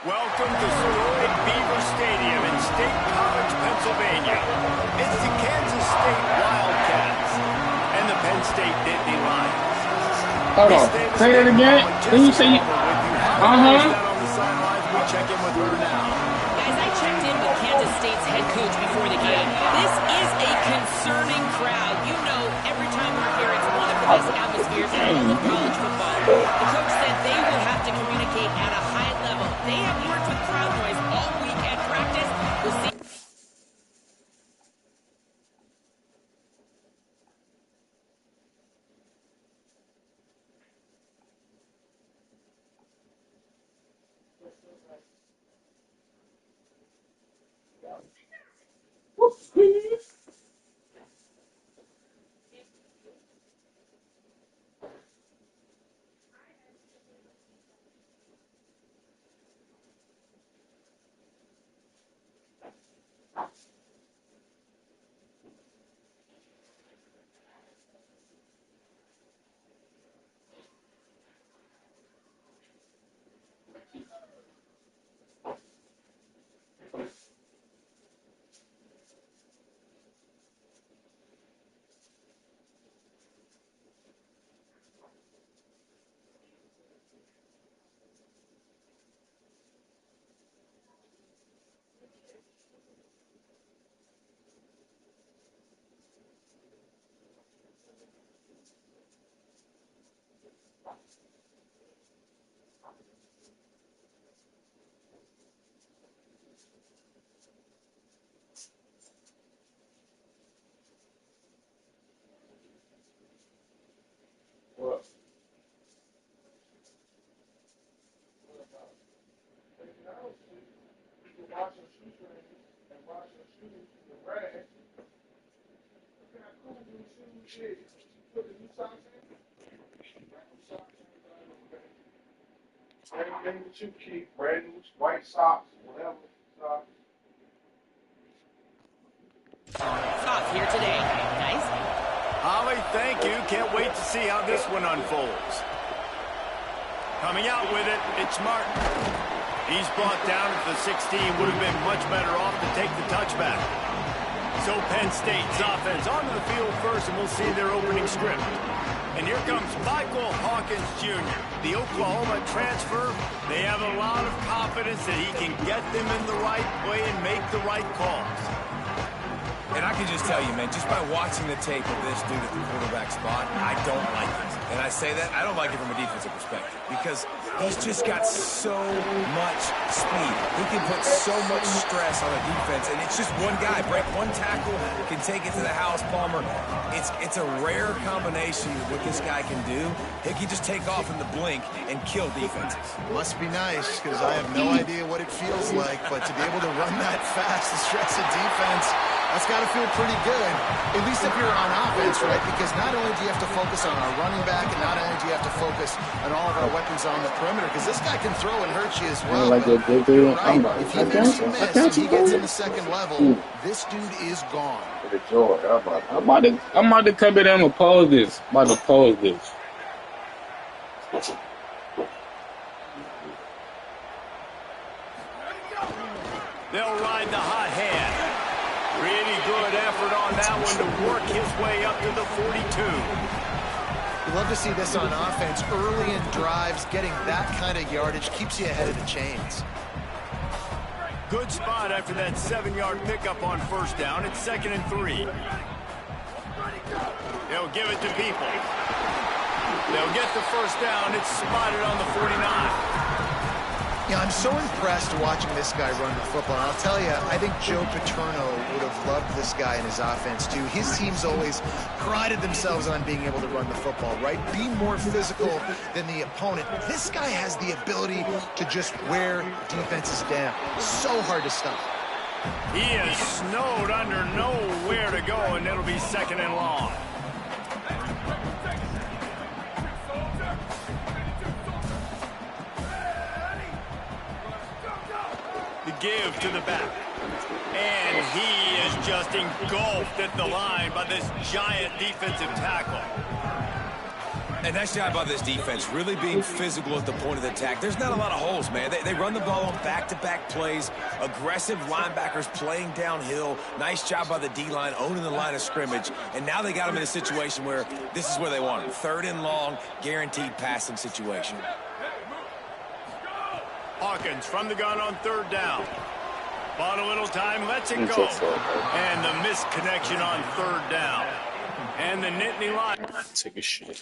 Welcome to Steroid Beaver Stadium in State College, Pennsylvania. It's the Kansas State Wildcats and the Penn State Nittany Lions. Hold on. Say that again. Can you say On the sidelines, we check in with her now. Guys, I checked in with Kansas State's head coach before the game. This is a concerning crowd. You know, every time we're here, it's one of the best atmospheres in all of college football. The coach said they will have to communicate at a high level. They have worked with crowd noise all week at practice. We'll see. Anything that you keep, brand new white socks, whatever. Off here today, guys. Holly, thank you. Can't wait to see how this one unfolds. Coming out with it, it's Martin. He's brought down at the 16. Would have been much better off to take the touchback. So Penn State's offense onto the field first, and we'll see their opening script. And here comes Michael Hawkins Jr., the Oklahoma transfer. They have a lot of confidence that he can get them in the right way and make the right calls. And I can just tell you, man, just by watching the tape of this dude at the quarterback spot, I don't like it. And I say that, I don't like it from a defensive perspective because he's just got so much speed. He can put so much stress on a defense, and it's just one guy. Break one tackle, can take it to the house, Palmer. It's a rare combination of what this guy can do. He can just take off in the blink and kill defenses. Must be nice because I have no idea what it feels like, but to be able to run that fast and stretch the defense, that's got to feel pretty good, at least if you're on offense, right? Because not only do you have to focus on our running back, and not only do you have to focus on all of our weapons on the perimeter, because this guy can throw and hurt you as well. Like but, right, if he makes a miss and he gets in the second level, this dude is gone. I'm about to come in and oppose this. I'm about to oppose this. They'll ride the hot hand. Pretty good effort on that one to work his way up to the 42. You love to see this on offense. Early in drives, getting that kind of yardage keeps you ahead of the chains. Good spot after that 7-yard pickup on first down. It's 2nd and 3. They'll give it to people. They'll get the first down. It's spotted on the 49. Yeah, I'm so impressed watching this guy run the football. And I'll tell you, I think Joe Paterno would have loved this guy in his offense, too. His teams always prided themselves on being able to run the football, right? Be more physical than the opponent. This guy has the ability to just wear defenses down. So hard to stop. He is snowed under, nowhere to go, and it'll be 2nd and long. The give to the back. And he is just engulfed at the line by this giant defensive tackle. And nice job by this defense, really being physical at the point of the attack. There's not a lot of holes, man. They run the ball on back-to-back plays, aggressive linebackers playing downhill. Nice job by the D-line, owning the line of scrimmage. And now they got them in a situation where this is where they want them. 3rd and long, guaranteed passing situation. Hawkins from the gun on 3rd down. Bought a little time, lets it go. And the missed connection on 3rd down. And the Nittany line. Take a shit.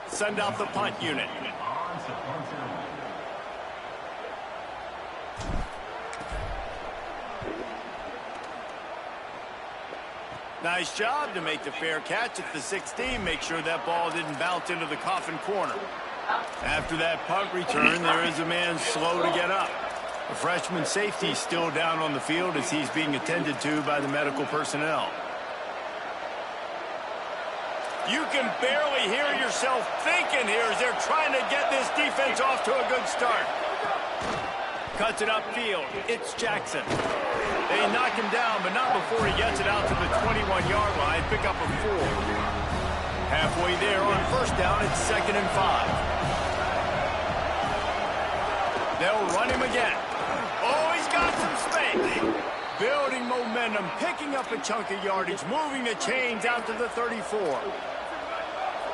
Send out the punt unit. Nice job to make the fair catch at the 16. Make sure that ball didn't bounce into the coffin corner. After that punt return, there is a man slow to get up. The freshman safety is still down on the field as he's being attended to by the medical personnel. You can barely hear yourself thinking here as they're trying to get this defense off to a good start. Cuts it upfield. It's Jackson. They knock him down, but not before he gets it out to the 21-yard line. Pick up a 4. Halfway there on first down, it's 2nd and 5. They'll run him again. Oh, he's got some space. Building momentum, picking up a chunk of yardage, moving the chains out to the 34.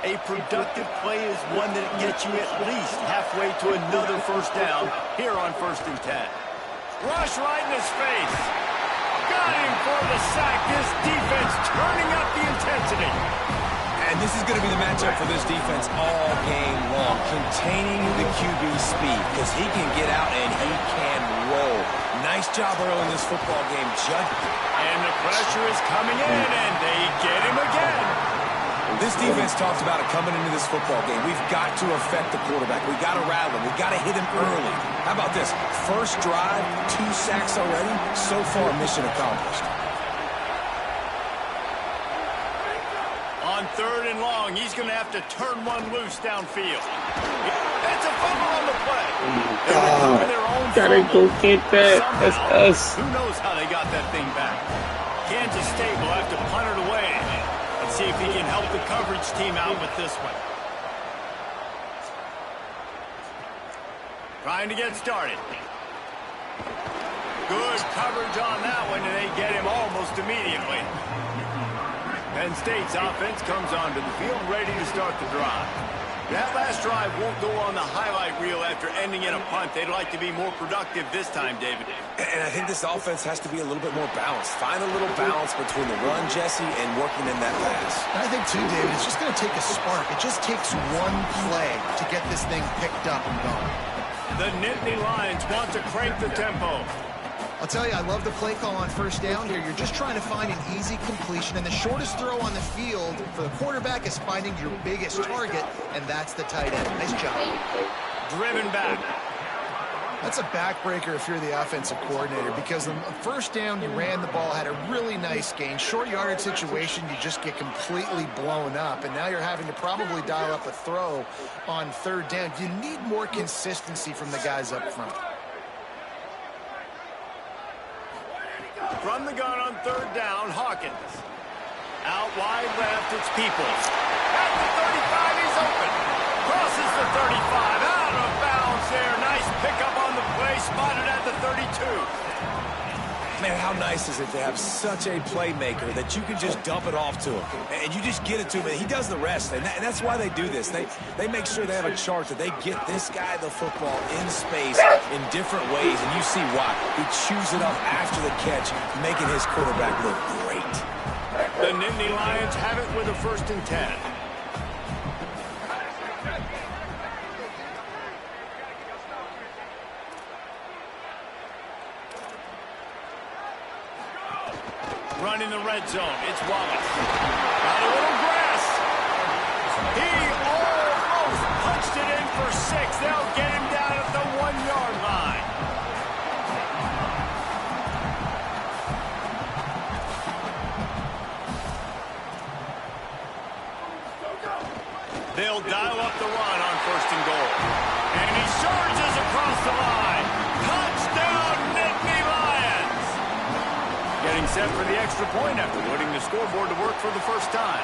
A productive play is one that gets you at least halfway to another first down here on 1st and 10. Rush right in his face. Got him for the sack. This defense turning up the intensity. And this is going to be the matchup for this defense all game long. Containing the QB speed because he can get out and he can roll. Nice job early in this football game, Judd. And the pressure is coming in, and they get him again. This defense talked about it coming into this football game. We've got to affect the quarterback. We've got to rattle him. We've got to hit him early. How about this? First drive, 2 sacks already. So far, mission accomplished. On 3rd and long, he's going to have to turn one loose downfield. That's a fumble on the play. Gotta go get that. That's us. Who knows how they got that thing back? Kansas State will have to punt it away. Let's see if he can help the coverage team out with this one. Trying to get started. Good coverage on that one, and they get him almost immediately. Penn State's offense comes onto the field ready to start the drive. That last drive won't go on the highlight reel after ending in a punt. They'd like to be more productive this time, David. And I think this offense has to be a little bit more balanced. Find a little balance between the run, Jesse, and working in that pass. I think, too, David, it's just going to take a spark. It just takes one play to get this thing picked up and going. The Nittany Lions want to crank the tempo. I'll tell you, I love the play call on first down here. You're just trying to find an easy completion, and the shortest throw on the field for the quarterback is finding your biggest target, and that's the tight end. Nice job. Driven back. That's a backbreaker if you're the offensive coordinator, because the first down, you ran the ball, had a really nice gain. Short yardage situation, you just get completely blown up, and now you're having to probably dial up a throw on 3rd down. You need more consistency from the guys up front. From the gun on 3rd down, Hawkins. Out wide left, it's Peoples. At the 35, he's open. Crosses the 35, out of bounds there. Nice pickup on the play, spotted at the 32. Man, how nice is it to have such a playmaker that you can just dump it off to him. And you just get it to him, and he does the rest. And that's why they do this. They make sure they have a chart that they get this guy the football in space in different ways, and you see why. He chews it up after the catch, making his quarterback look great. The Nittany Lions have it with a 1st and 10. Run in the red zone. It's Wallace. Got a little grass. He almost punched it in for 6. They'll get him down at the 1-yard line. They'll dial up the run on 1st and goal. And he surges across the line. Touchdown, Nittany Lions! Getting set for the extra point after putting the scoreboard to work for the first time.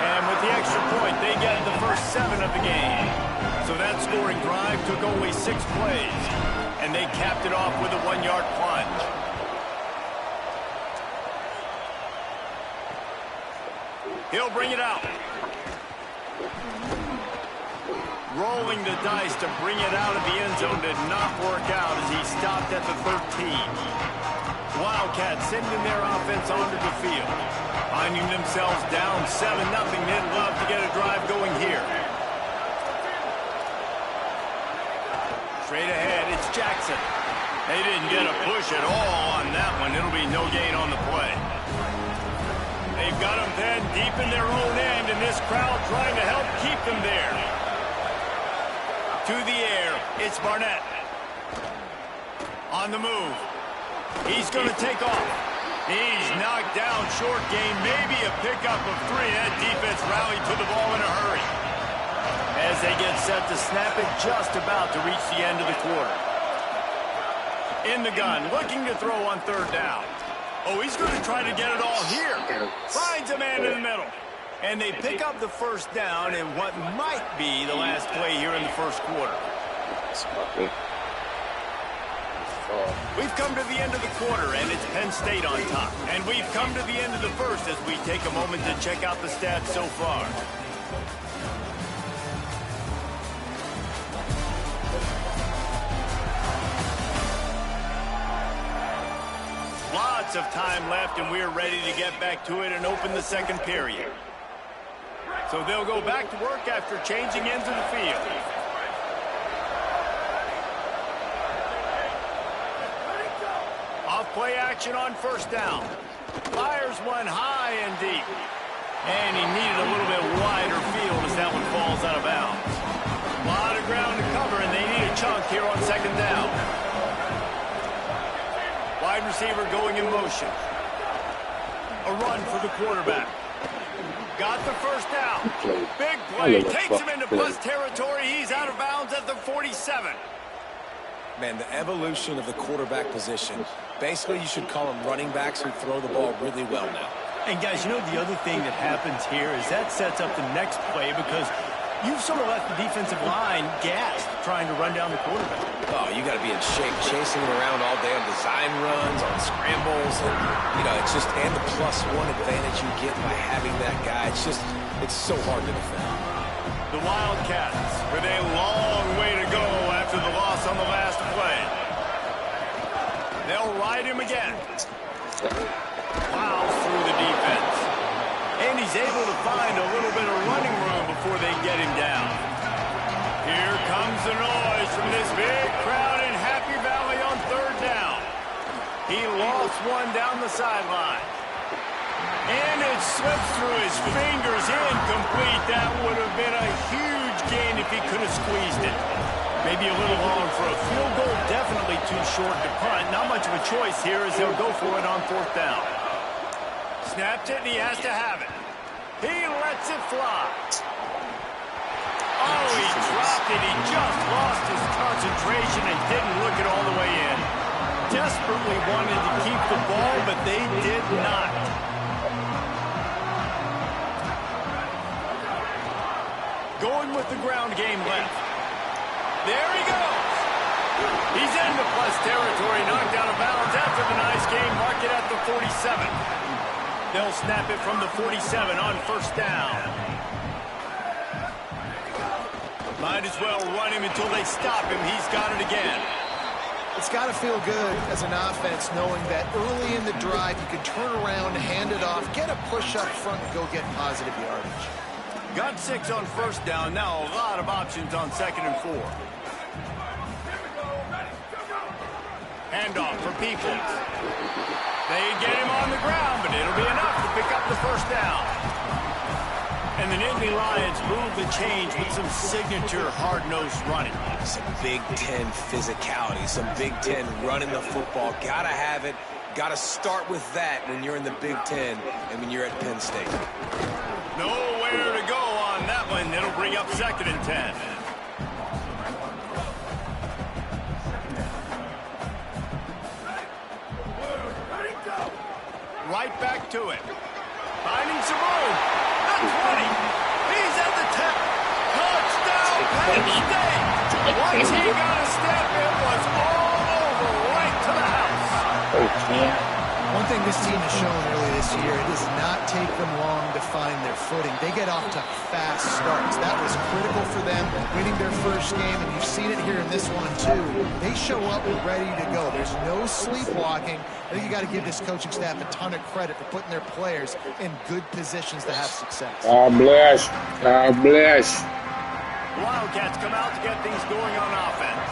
And with the extra point, they get the first 7 of the game. So that scoring drive took only 6 plays. And they capped it off with a 1-yard plunge. He'll bring it out. Rolling the dice to bring it out of the end zone did not work out as he stopped at the 13. Wildcats sending their offense onto the field. Finding themselves down 7-0, they'd love to get a drive going here. Johnson. They didn't get a push at all on that one. It'll be no gain on the play. They've got them then deep in their own end, and this crowd trying to help keep them there. To the air, it's Barnett. On the move. He's going to take off. He's knocked down short game, maybe a pickup of 3. That defense rallied to the ball in a hurry. As they get set to snap it, just about to reach the end of the quarter. In the gun, looking to throw on 3rd down. Oh, he's going to try to get it all here. Finds a man in the middle. And they pick up the 1st down in what might be the last play here in the 1st quarter. We've come to the end of the quarter, and it's Penn State on top. And we've come to the end of the 1st as we take a moment to check out the stats so far. Lots of time left, and we're ready to get back to it and open the 2nd period. So they'll go back to work after changing into the field. Off play action on 1st down. Fires one high and deep. And he needed a little bit wider field as that one falls out of bounds. A lot of ground to cover, and they need a chunk here on 2nd down. Wide receiver going in motion. A run for the quarterback. Got the 1st down. Big play. Takes him into plus territory. He's out of bounds at the 47. Man, the evolution of the quarterback position. Basically, you should call them running backs who throw the ball really well now. And guys, you know the other thing that happens here is that sets up the next play because you've sort of left the defensive line gassed trying to run down the quarterback. Oh, you got to be in shape, chasing him around all day on design runs, on scrambles, and, you know, it's just, and the +1 advantage you get by having that guy. It's just, it's so hard to defend. The Wildcats with a long way to go after the loss on the last play. They'll ride him again. Plows through the defense. And he's able to find a little bit of running room before they get him down. Here comes the noise from this big crowd in Happy Valley on 3rd down. He lost one down the sideline. And it slips through his fingers, incomplete. That would have been a huge gain if he could have squeezed it. Maybe a little long for a field goal, definitely too short to punt. Not much of a choice here as they'll go for it on 4th down. Snapped it, and he has to have it. He lets it fly. Oh, he dropped it. He just lost his concentration and didn't look it all the way in. Desperately wanted to keep the ball, but they did not. Going with the ground game left. There he goes. He's into plus territory, knocked out of bounds after the nice game. Mark it at the 47. They'll snap it from the 47 on 1st down. Might as well run him until they stop him. He's got it again. It's got to feel good as an offense knowing that early in the drive you can turn around, hand it off, get a push up front, and go get positive yardage. Got 6 on 1st down. Now a lot of options on 2nd and 4. Handoff for Peoples. They get him on the ground, but it'll be enough to pick up the 1st down. And the Nittany Lions move the change with some signature hard-nosed running. Some Big Ten physicality, some Big Ten running the football. Gotta have it. Gotta start with that when you're in the Big Ten and when you're at Penn State. Nowhere to go on that one. It'll bring up 2nd and 10. Right back to it. Finding some room. The 20. He's at the 10. Touchdown, Penn State. Once he got a step, it was all over right to the house. One thing this team has shown early this year, it does not take them long to find their footing. They get off to fast starts. That was critical for them, winning their 1st game, and you've seen it here in this one, too. They show up ready to go. There's no sleepwalking. I think you got to give this coaching staff a ton of credit for putting their players in good positions to have success. God bless. God bless. Wildcats come out to get things going on offense.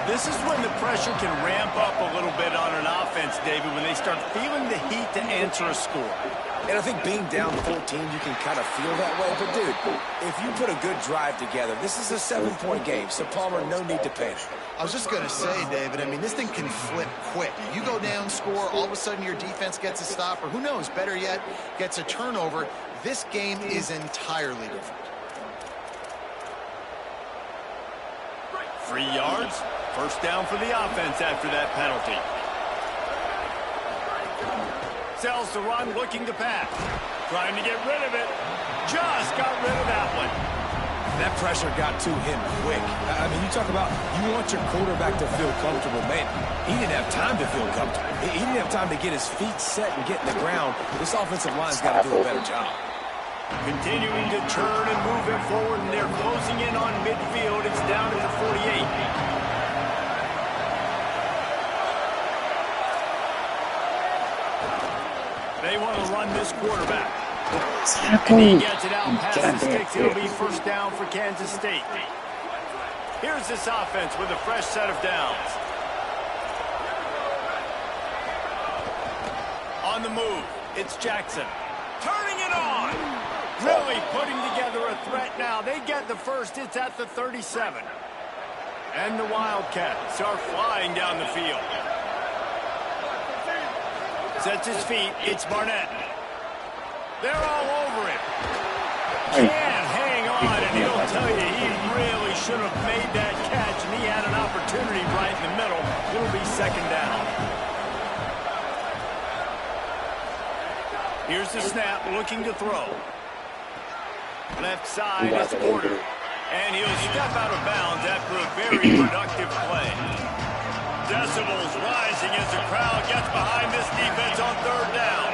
This is when the pressure can ramp up a little bit on an offense, David, when they start feeling the heat to answer a score. And I think being down 14, you can kind of feel that way. But, dude, if you put a good drive together, this is a 7-point game, so Palmer, no need to panic. I was just going to say, David, I mean, this thing can flip quick. You go down, score, all of a sudden your defense gets a stop, or who knows, better yet, gets a turnover. This game is entirely different. 3 yards, first down for the offense after that penalty. Sells the run, looking to pass. Trying to get rid of it. Just got rid of that one. That pressure got to him quick. I mean, you talk about you want your quarterback to feel comfortable. Man, he didn't have time to feel comfortable. He didn't have time to get his feet set and get in the ground. This offensive line's got to do a better job. Continuing to turn and move it forward, and they're closing in on midfield. It's down at the 48. They want to run this quarterback. And he gets it out past the sticks. It'll be first down for Kansas State. Here's this offense with a fresh set of downs. On the move, it's Jackson. Turning it on. Really putting together a threat now. They get the first. It's at the 37. And the Wildcats are flying down the field. Sets his feet. It's Barnett. They're all over him. Can't hang on, and he'll tell you he really should have made that catch, and he had an opportunity right in the middle. It'll be second down. Here's the snap, looking to throw. Left side is Porter, and he'll step out of bounds after a very productive play. Decibels rising as the crowd gets behind this defense on third down.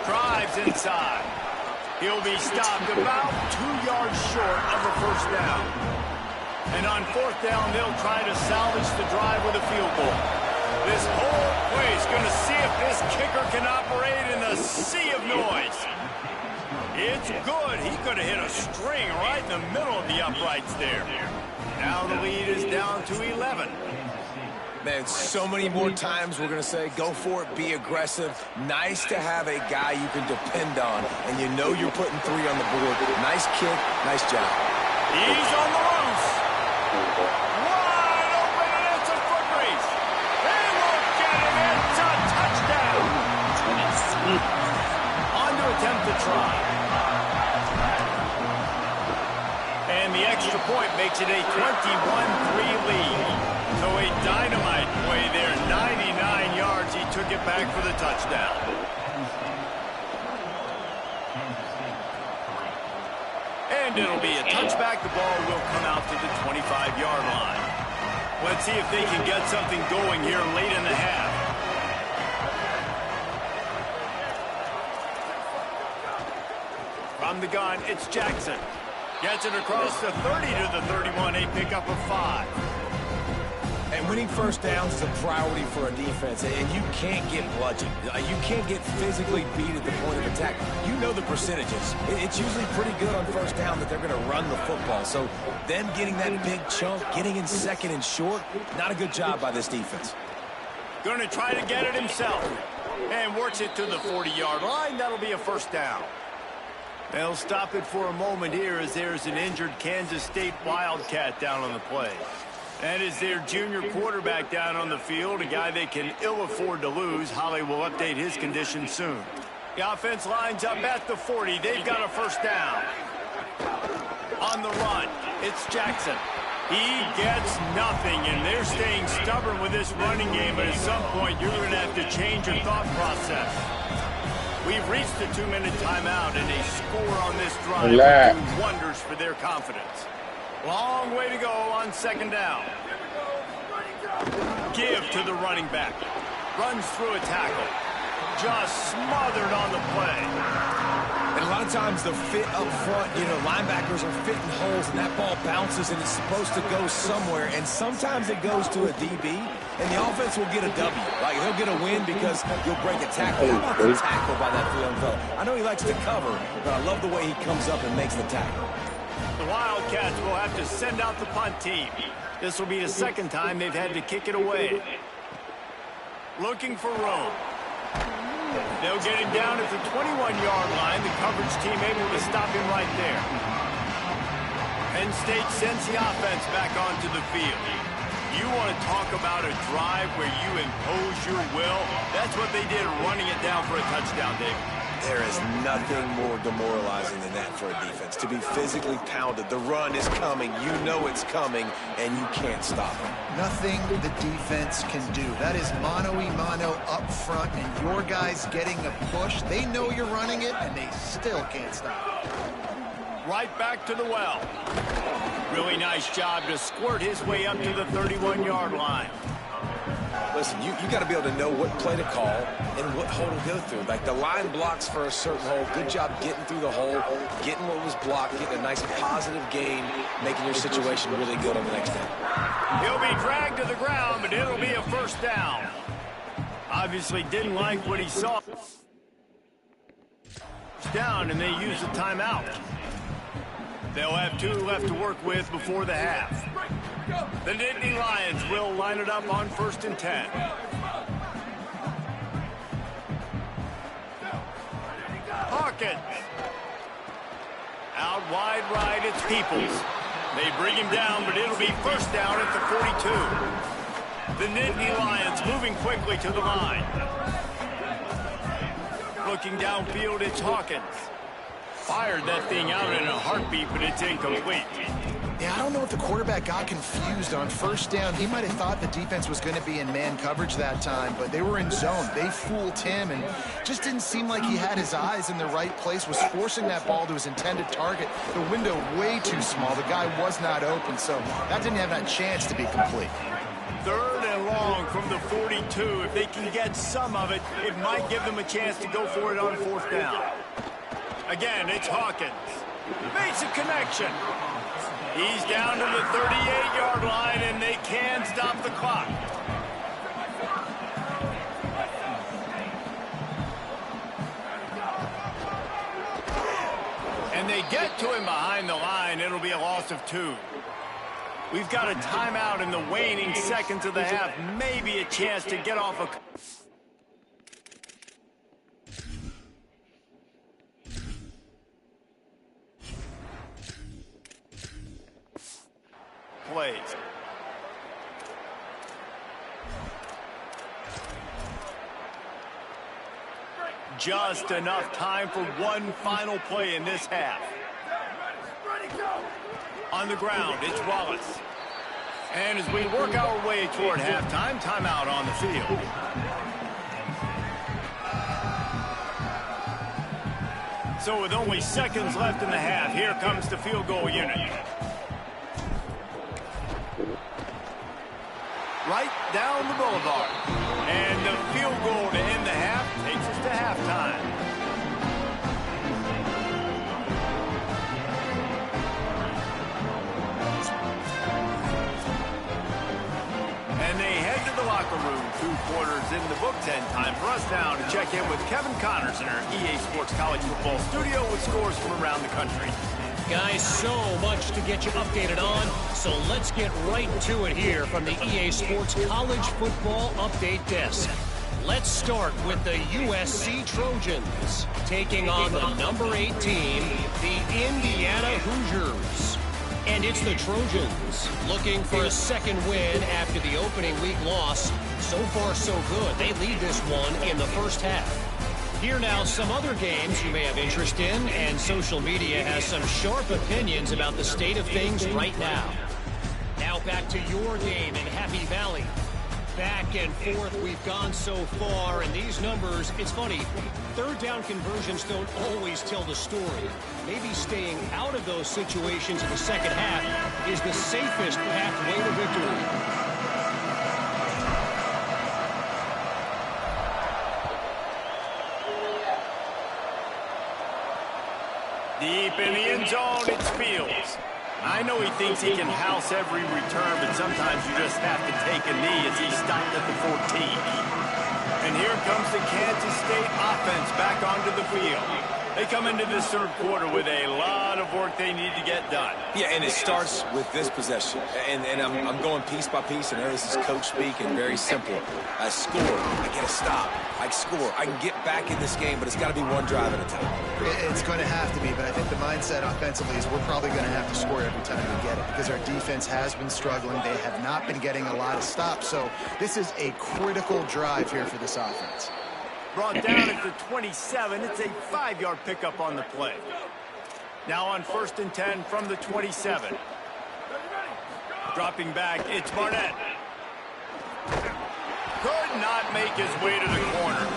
Drives inside. He'll be stopped about 2 yards short of a first down. And on fourth down, they'll try to salvage the drive with a field goal. This whole place going to see if this kicker can operate in a sea of noise. It's good. He could have hit a string right in the middle of the uprights there. Now the lead is down to 11. Man, so many more times we're going to say, go for it, be aggressive. Nice to have a guy you can depend on, and you know you're putting 3 on the board. Nice kick, nice job. He's on the loose. Wide open, and it's a foot race. They won't get him. It's a touchdown. On to attempt to try. And the extra point makes it a 21-3 lead. So a dynamite play there, 99 yards. He took it back for the touchdown. And it'll be a touchback. The ball will come out to the 25-yard line. Let's see if they can get something going here late in the half. From the gun, it's Jackson. Gets it across the 30 to the 31, a pickup of 5. And winning first downs is a priority for a defense, and you can't get bludgeoned. You can't get physically beat at the point of attack. You know the percentages. It's usually pretty good on first down that they're going to run the football. So them getting that big chunk, getting in second and short, not a good job by this defense. Going to try to get it himself. And works it to the 40-yard line. That'll be a first down. They'll stop it for a moment here as there's an injured Kansas State Wildcat down on the play. That is their junior quarterback down on the field, a guy they can ill afford to lose. Holly will update his condition soon. The offense lines up at the 40. They've got a first down. On the run, it's Jackson. He gets nothing, and they're staying stubborn with this running game, but at some point you're going to have to change your thought process. We've reached the 2-minute timeout, and a score on this drive will do wonders for their confidence. Long way to go on second down. Give to the running back. Runs through a tackle. Just smothered on the play. And a lot of times the fit up front, linebackers are fitting holes, and that ball bounces, and it's supposed to go somewhere. And sometimes it goes to a DB, and the offense will get a W. Like, he'll get a win because you'll break a tackle. How about the tackle by that young fella? I know he likes to cover, but I love the way he comes up and makes the tackle. The Wildcats will have to send out the punt team. This will be the second time they've had to kick it away. Looking for room. They'll get him down at the 21-yard line. The coverage team able to stop him right there. Penn State sends the offense back onto the field. You want to talk about a drive where you impose your will? That's what they did, running it down for a touchdown, David. There is nothing more demoralizing than that for a defense. To be physically pounded. The run is coming. You know it's coming, and you can't stop it. Nothing the defense can do. That is mano-a-mano up front, and your guys getting a push. They know you're running it, and they still can't stop it. Right back to the well. Really nice job to squirt his way up to the 31-yard line. Listen, you got to be able to know what play to call and what hole to go through. Like, the line blocks for a certain hole. Good job getting through the hole, getting what was blocked, getting a nice positive gain, making your situation really good on the next down. He'll be dragged to the ground, but it'll be a first down. Obviously didn't like what he saw. Down, and they use the timeout. They'll have 2 left to work with before the half. The Nittany Lions will line it up on 1st and 10. Hawkins. Out wide right, it's Peoples. They bring him down, but it'll be first down at the 42. The Nittany Lions moving quickly to the line. Looking downfield, it's Hawkins. Fired that thing out in a heartbeat, but it's incomplete. Yeah, I don't know if the quarterback got confused on first down. He might have thought the defense was going to be in man coverage that time, but they were in zone. They fooled him, and just didn't seem like he had his eyes in the right place, was forcing that ball to his intended target. The window way too small. The guy was not open, so that didn't have that chance to be complete. 3rd and long from the 42. If they can get some of it, it might give them a chance to go for it on 4th down. Again, it's Hawkins. Makes a connection. He's down to the 38-yard line, and they can stop the clock. And they get to him behind the line. It'll be a loss of 2. We've got a timeout in the waning seconds of the half. Maybe a chance to get off a... plays. Just enough time for one final play in this half. On the ground, it's Wallace. And as we work our way toward halftime, timeout on the field. So with only seconds left in the half, here comes the field goal unit. Right down the boulevard. And the field goal to end the half takes us to halftime. And they head to the locker room. 2 quarters in the books, and time for us now to check in with Kevin Connors in our EA Sports College Football studio with scores from around the country. Guys, so much to get you updated on, so let's get right to it here from the EA Sports College Football Update Desk. Let's start with the USC Trojans, taking on the number 8 team, the Indiana Hoosiers. And it's the Trojans looking for a second win after the opening week loss. So far, so good. They lead this one in the first half. Here now, some other games you may have interest in, and social media has some sharp opinions about the state of things right now. Now back to your game in Happy Valley. Back and forth we've gone so far, and these numbers, it's funny, 3rd down conversions don't always tell the story. Maybe staying out of those situations in the second half is the safest pathway to victory. Deep in the end zone, it's Fields. I know he thinks he can house every return, but sometimes you just have to take a knee as he stopped at the 14. And here comes the Kansas State offense back onto the field. They come into this 3rd quarter with a lot ton of work they need to get done. Yeah, and it starts with this possession. And I'm going piece by piece. I know this is coach speak and very simple. I score. I get a stop. I score. I can get back in this game, but it's got to be one drive at a time. It's going to have to be, but I think the mindset offensively is we're probably going to have to score every time we get it because our defense has been struggling. They have not been getting a lot of stops, so this is a critical drive here for this offense. Brought down at the 27. It's a 5-yard pickup on the play. Now on 1st and 10 from the 27. Dropping back, it's Barnett. Could not make his way to the corner.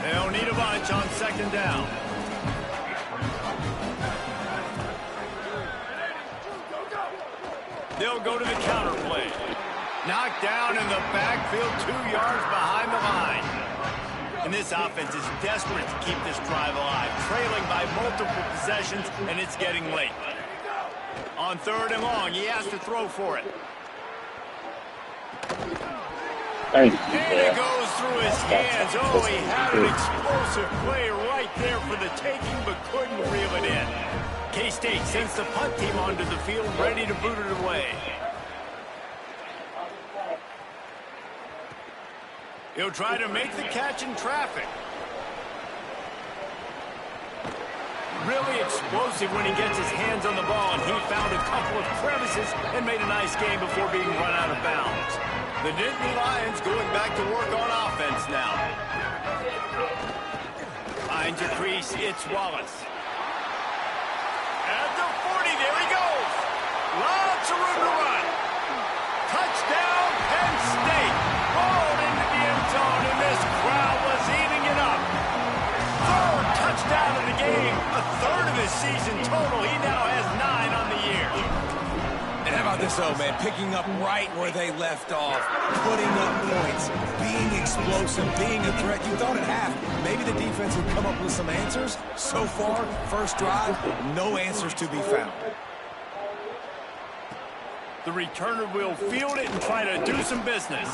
They'll need a bunch on 2nd down. They'll go to the counter play. Knocked down in the backfield, 2 yards behind the line. And this offense is desperate to keep this drive alive, trailing by multiple possessions, and it's getting late. On 3rd and long, he has to throw for it. Thank you, And it goes through his hands. Oh, he had an explosive play right there for the taking, but couldn't reel it in. K-State sends the punt team onto the field, ready to boot it away. He'll try to make the catch in traffic. Really explosive when he gets his hands on the ball, and he found a couple of crevices and made a nice game before being run out of bounds. The Nittany Lions going back to work on offense now. Finds a crease, it's Wallace. At the 40, there he goes. Lots of room to run. Touchdown, Penn State. Ball into the end zone, and this crowd was eating it up. 3rd touchdown of the game, a 3rd of his season total. He now has 9 on the year. And how about this, though, man? Picking up right where they left off, putting up points, being explosive, being a threat. You thought at half maybe the defense would come up with some answers. So far, first drive, no answers to be found. The returner will field it and try to do some business.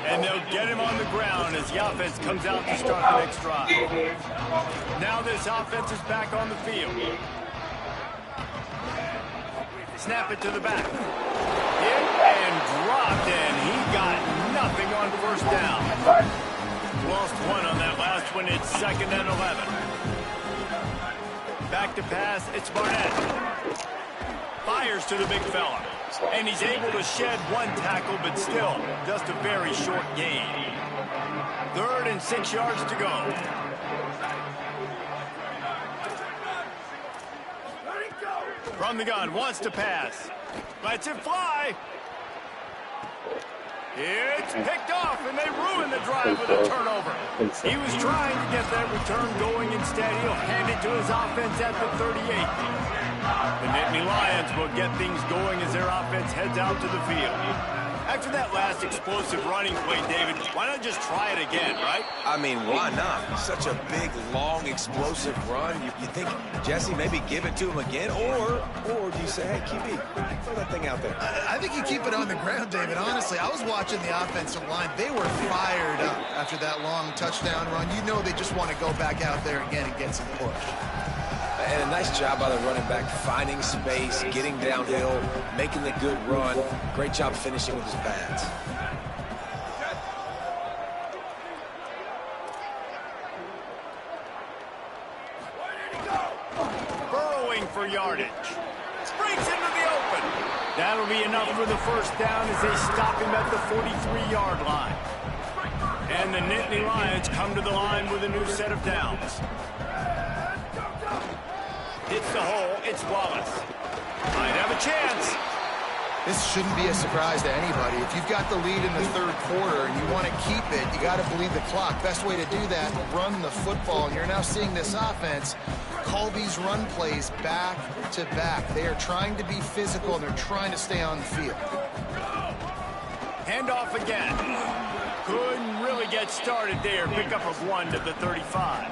And they'll get him on the ground as the offense comes out to start the next drive. Now this offense is back on the field. Snap it to the back. Hit and dropped, and he got nothing on 1st down. Lost 1 on that last one. It's 2nd and 11. Back to pass. It's Barnett. Fires to the big fella. And he's able to shed 1 tackle, but still just a very short gain. 3rd and 6 yards to go. From the gun, wants to pass. Lets it fly. It's picked off, and they ruin the drive with a turnover. He was trying to get that return going. Instead, he'll hand it to his offense at the 38. The Nittany Lions will get things going as their offense heads out to the field. After that last explosive running play, David, why not just try it again, right? I mean, why not? Such a big, long, explosive run. You think, Jesse, maybe give it to him again? Or do you say, hey, QB, throw that thing out there? I think you keep it on the ground, David. Honestly, I was watching the offensive line. They were fired up after that long touchdown run. You know they just want to go back out there again and get some push. And a nice job by the running back, finding space, getting downhill, making the good run. Great job finishing with his pads. Burrowing for yardage. Breaks into the open. That'll be enough for the 1st down as they stop him at the 43-yard line. And the Nittany Lions come to the line with a new set of downs. Hits the hole, it's Wallace. Might have a chance. This shouldn't be a surprise to anybody. If you've got the lead in the 3rd quarter and you want to keep it, you got to bleed the clock. Best way to do that, run the football. And you're now seeing this offense call these run plays back to back. They are trying to be physical, and they're trying to stay on the field. Handoff again. Couldn't really get started there. Pickup of 1 to the 35.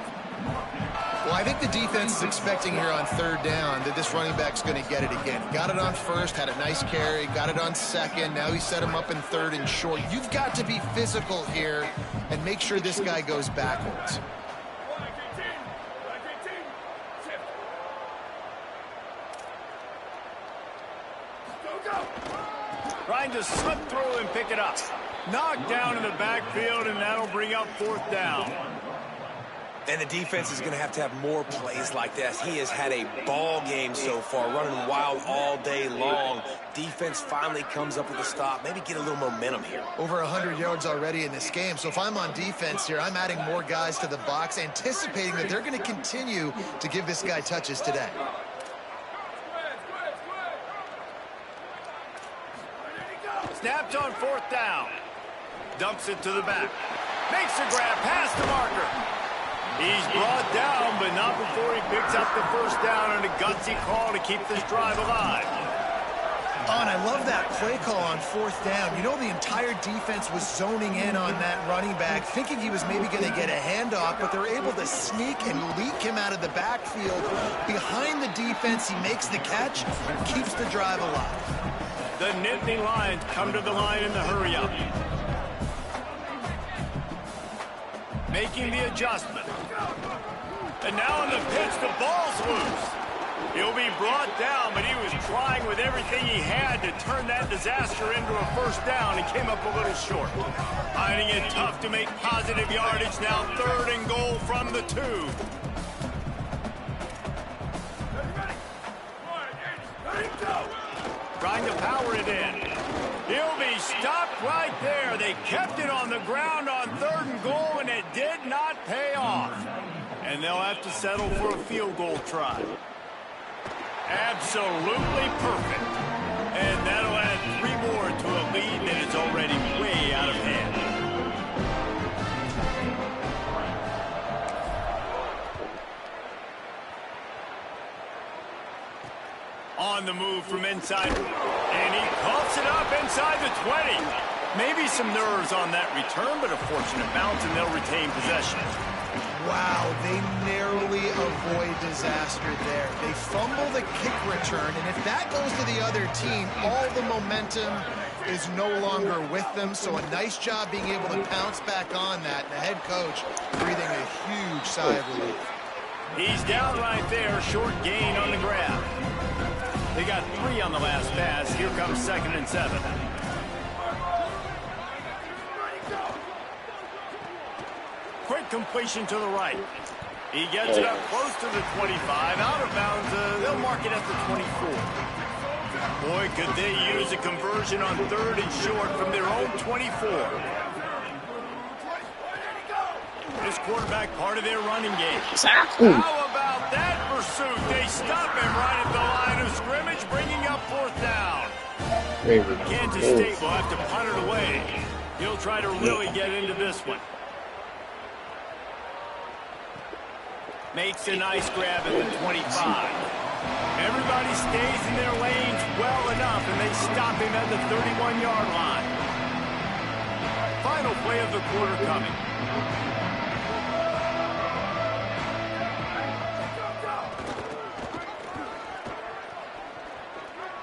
Well, I think the defense is expecting here on 3rd down that this running back's going to get it again. He got it on 1st, had a nice carry, got it on 2nd. Now he set him up in 3rd and short. You've got to be physical here and make sure this guy goes backwards. Trying to slip through and pick it up. Knocked down in the backfield, and that'll bring up 4th down. And the defense is going to have more plays like this. He has had a ball game so far, running wild all day long. Defense finally comes up with a stop. Maybe get a little momentum here. Over 100 yards already in this game. So if I'm on defense here, I'm adding more guys to the box, anticipating that they're going to continue to give this guy touches today. Snapped on 4th down. Dumps it to the back. Makes a grab past the marker. He's brought down, but not before he picks up the 1st down and a gutsy call to keep this drive alive. Oh, and I love that play call on 4th down. You know, the entire defense was zoning in on that running back, thinking he was maybe going to get a handoff, but they're able to sneak and leak him out of the backfield. Behind the defense, he makes the catch and keeps the drive alive. The Nittany Lions come to the line in the hurry-up. Making the adjustment. And now on the pitch, the ball's loose. He'll be brought down, but he was trying with everything he had to turn that disaster into a 1st down and came up a little short. Finding it tough to make positive yardage now. 3rd and goal from the 2. Trying to power it in. He'll be stopped right there. They kept it on the ground on 3rd and goal, and it did not pay off. And they'll have to settle for a field goal try. Absolutely perfect. And that'll add 3 more to a lead that is already way out of hand. On the move from inside, and he coughs it up inside the 20. Maybe some nerves on that return, but a fortunate bounce, and they'll retain possession. Wow, they narrowly avoid disaster there. They fumble the kick return, and if that goes to the other team, all the momentum is no longer with them, so a nice job being able to pounce back on that, and the head coach breathing a huge sigh of relief. He's down right there, short gain on the grab. They got 3 on the last pass. Here comes 2nd and 7. Quick completion to the right. He gets it up close to the 25. Out of bounds, they'll mark it at the 24. Boy, could they use a conversion on 3rd and short from their own 24. This quarterback part of their running game. How about that pursuit? They stop him right at the line of scrimmage, bringing up 4th down. Kansas State will have to punt it away. He'll try to really get into this one. Makes a nice grab at the 25. Everybody stays in their lanes well enough, and they stop him at the 31-yard line. Final play of the quarter coming.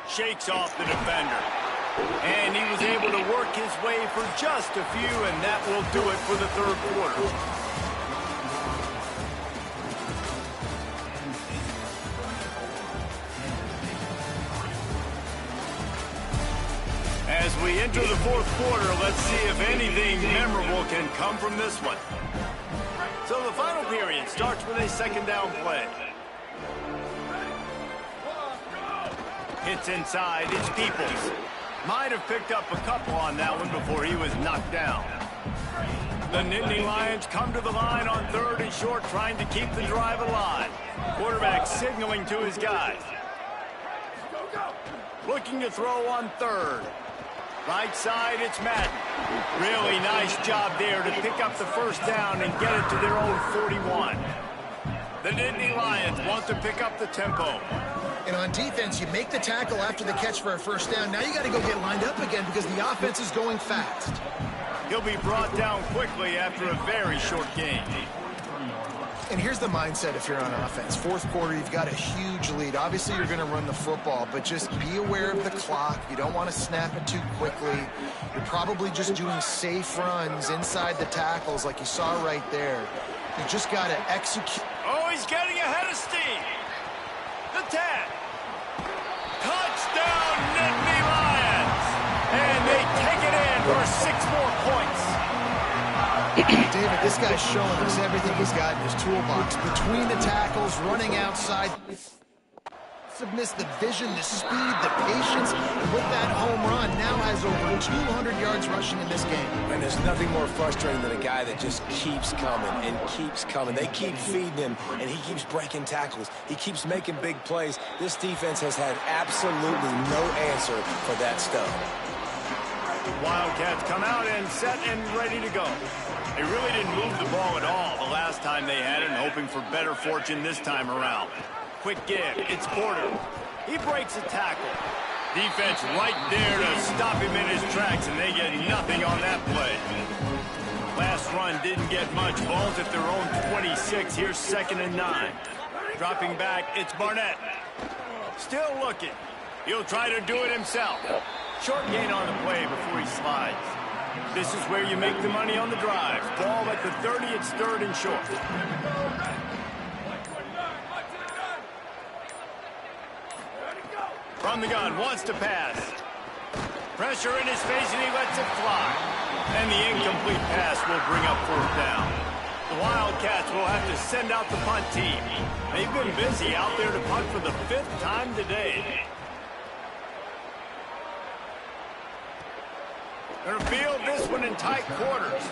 Shakes off the defender. And he was able to work his way for just a few, and that will do it for the 3rd quarter. As we enter the 4th quarter, let's see if anything memorable can come from this one. So the final period starts with a 2nd down play. Hits inside, it's Peoples. Might have picked up a couple on that one before he was knocked down. The Nittany Lions come to the line on 3rd and short, trying to keep the drive alive. Quarterback signaling to his guys. Looking to throw on 3rd. Right side, it's Madden. Really nice job there to pick up the 1st down and get it to their own 41. The Nittany Lions want to pick up the tempo. And on defense, you make the tackle after the catch for a 1st down. Now you got to go get lined up again because the offense is going fast. He'll be brought down quickly after a very short gain. And here's the mindset if you're on offense. 4th quarter, you've got a huge lead. Obviously, you're going to run the football, but just be aware of the clock. You don't want to snap it too quickly. You're probably just doing safe runs inside the tackles like you saw right there. You just got to execute. Oh, he's getting ahead of steam. The tag. Touchdown, Nittany Lions. for 6 more points. David, this guy's showing us everything he's got in his toolbox. Between the tackles, running outside, the vision, the speed, the patience, and with that home run, now has over 200 yards rushing in this game. And there's nothing more frustrating than a guy that just keeps coming and keeps coming. They keep feeding him, and he keeps breaking tackles. He keeps making big plays. This defense has had absolutely no answer for that stuff. Wildcats come out and set and ready to go. They really didn't move the ball at all the last time they had it, and hoping for better fortune this time around. Quick give. It's Porter. He breaks a tackle. Defense right there to stop him in his tracks, and they get nothing on that play. Last run didn't get much. Ball's at their own 26. Here's 2nd and 9. Dropping back, it's Barnett. Still looking. He'll try to do it himself. Short gain on the play before he slides. This is where you make the money on the drive. Ball at the 30, it's 3rd and short. From the gun, wants to pass. Pressure in his face, and he lets it fly. And the incomplete pass will bring up 4th down. The Wildcats will have to send out the punt team. They've been busy out there to punt for the 5th time today. They'll field this one in tight quarters.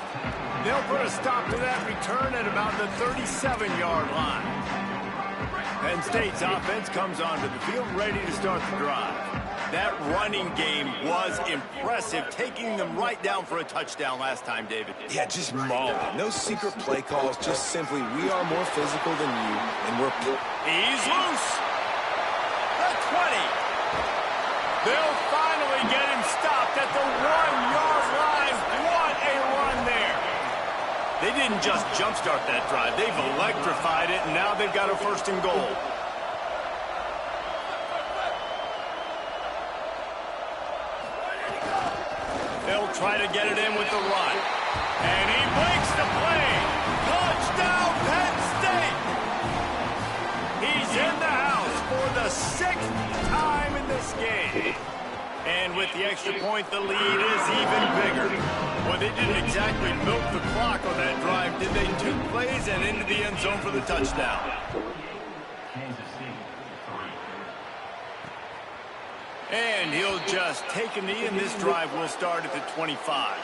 They'll put a stop to that return at about the 37-yard line. Penn State's offense comes onto the field ready to start the drive. That running game was impressive, taking them right down for a touchdown last time, David. Yeah, just mauled them. No secret play calls, just simply, we are more physical than you, and we're... He's loose. The 20. They'll finally get him stopped at the 1-yard line. What a run there. They didn't just jumpstart that drive. They've electrified it, and now they've got a 1st and goal. They'll try to get it in with the run. And he breaks the play. Touchdown, Penn State. He's in the house for the 6th time in this game. And with the extra point, the lead is even bigger. Well, they didn't exactly milk the clock on that drive, did they? 2 plays and into the end zone for the touchdown. And he'll just take a knee, and this drive will start at the 25.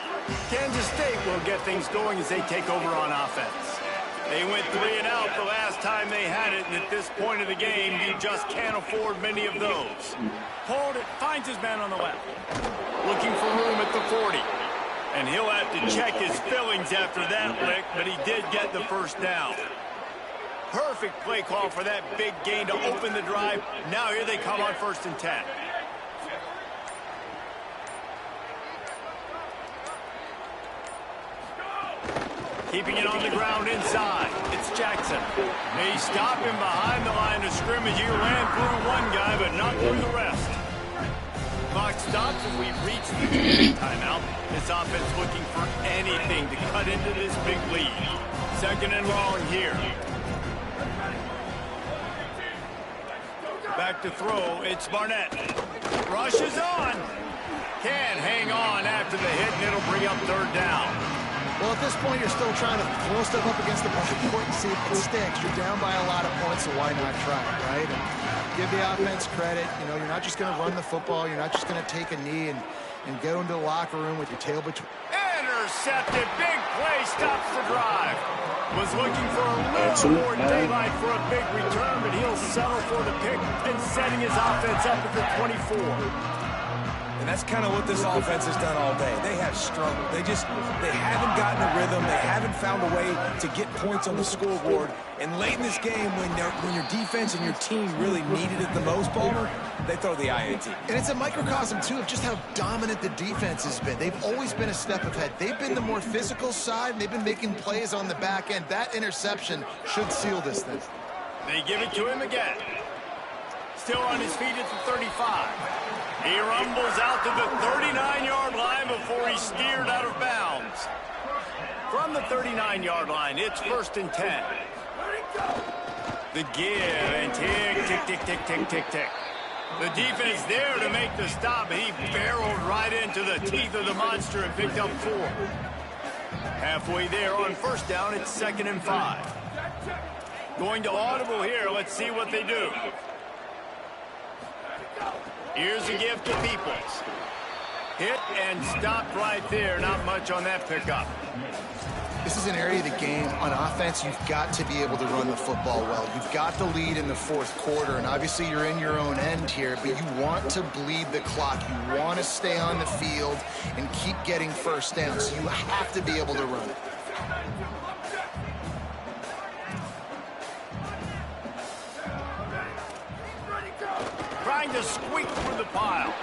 Kansas State will get things going as they take over on offense. They went 3 and out the last time they had it, and at this point of the game, you just can't afford many of those. Hold it, finds his man on the left. Looking for room at the 40. And he'll have to check his fillings after that lick, but he did get the 1st down. Perfect play call for that big gain to open the drive. Now here they come on 1st and 10. Keeping it on the ground inside. It's Jackson. They stop him behind the line of scrimmage. He ran through one guy, but not through the rest. Clock stops, and we've reached the timeout. This offense looking for anything to cut into this big lead. 2nd and long here. Back to throw. It's Barnett. Rushes on. Can hang on after the hit, and it'll bring up 3rd down. Well, at this point, you're still trying to throw stuff up against the court and see if it sticks. You're down by a lot of points, so why not try it, right? And give the offense credit. You know, you're not just going to run the football. You're not just going to take a knee and go into the locker room with your tail between. Intercepted. Big play stops the drive. Was looking for a little more daylight for a big return, but he'll settle for the pick and setting his offense up at the 24. And that's kind of what this offense has done all day. They have struggled. They haven't gotten a rhythm. They haven't found a way to get points on the scoreboard. And late in this game, when your defense and your team really needed it the most, Palmer, they throw the IAT. And it's a microcosm, too, of just how dominant the defense has been. They've always been a step ahead. They've been the more physical side, and they've been making plays on the back end. That interception should seal this thing. They give it to him again. Still on his feet at the 35. He rumbles out to the 39-yard line before he's steered out of bounds. From the 39-yard line, it's 1st and 10. The give and tick, tick, tick, tick, tick, tick, tick. The defense there to make the stop. He barreled right into the teeth of the monster and picked up 4. Halfway there on first down, it's 2nd and 5. Going to audible here. Let's see what they do. Here's a give to Peoples. Hit and stopped right there. Not much on that pickup. This is an area of the game. On offense, you've got to be able to run the football well. You've got the lead in the 4th quarter, and obviously you're in your own end here, but you want to bleed the clock. You want to stay on the field and keep getting first down, so you have to be able to run it. Trying to squeak through the pile.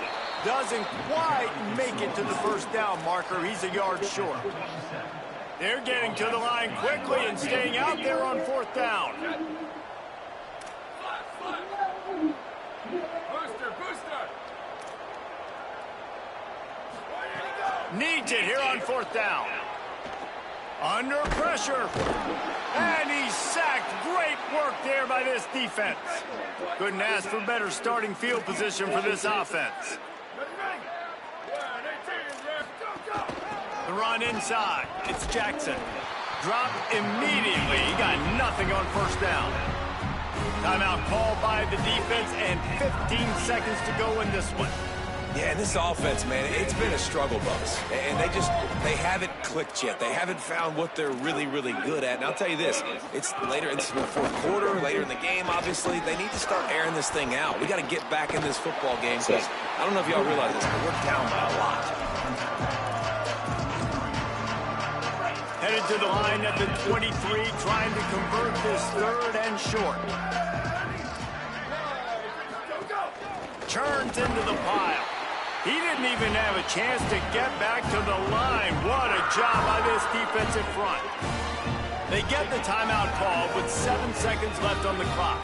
Doesn't quite make it to the first down marker. He's a yard short. They're getting to the line quickly and staying out there on 4th down. Needs it here on 4th down. Under pressure. And he's sacked. Great work there by this defense. Couldn't ask for better starting field position for this offense. The run inside. It's Jackson. Drop immediately. He got nothing on first down. Timeout called by the defense and 15 seconds to go in this one. Yeah, and this offense, man, it's been a struggle bus. And they haven't clicked yet. They haven't found what they're really, really good at. And I'll tell you this, it's later in the 4th quarter, later in the game, obviously. They need to start airing this thing out. We got to get back in this football game because I don't know if y'all realize this, but we're down by a lot. Headed to the line at the 23, trying to convert this 3rd and short. Turns into the pile. He didn't even have a chance to get back to the line. What a job by this defensive front. They get the timeout call with 7 seconds left on the clock.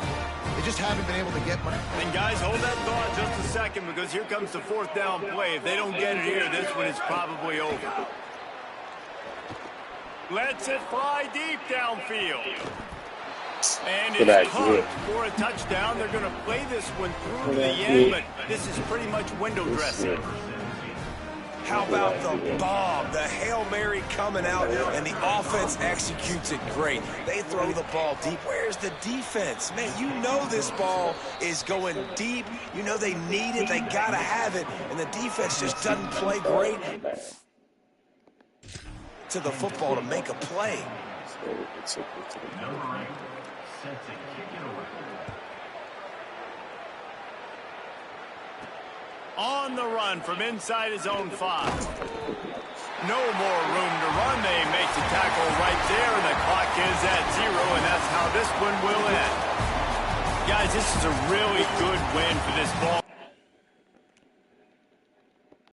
They just haven't been able to get much. And guys, hold that thought just a second because here comes the 4th down play. If they don't get it here, this one is probably over. Lets it fly deep downfield. And it's caught for a touchdown. They're going to play this one through to the end, but this is pretty much window dressing. How about the bomb, the Hail Mary coming out, and the offense executes it great. They throw the ball deep. Where's the defense? Man, you know this ball is going deep. You know they need it. They got to have it, and the defense just doesn't play great to the football to make a play. On the run from inside his own 5. No more room to run. They make the tackle right there, and the clock is at 0, and that's how this one will end. Guys, this is a really good win for this ball